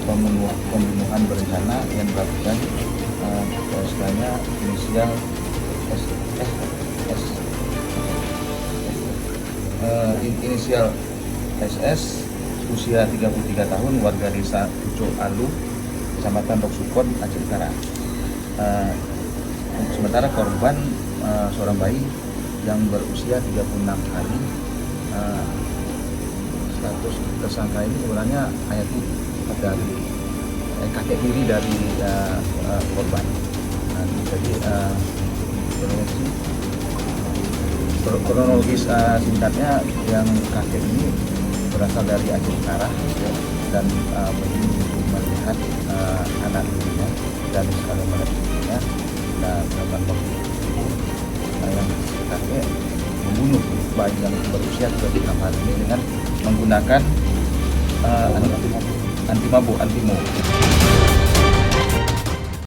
pembunuhan berencana yang dilakukan istilahnya inisial inisial SS, usia 33 tahun, warga desa Pucuk Alu, Kecamatan Roksukon, Aceh Utara. Sementara korban seorang bayi yang berusia 36 hari. Status tersangka ini sebenarnya ayah dari kakek tiri dari korban. Jadi kronologis singkatnya, yang kakek ini berasal dari Aceh Utara dan melihat anak dirinya dan sekali melihat ibunya dan melakukan waktu yang kakek membunuh bayi yang berusia 36 hari ini dengan menggunakan anti mabuk.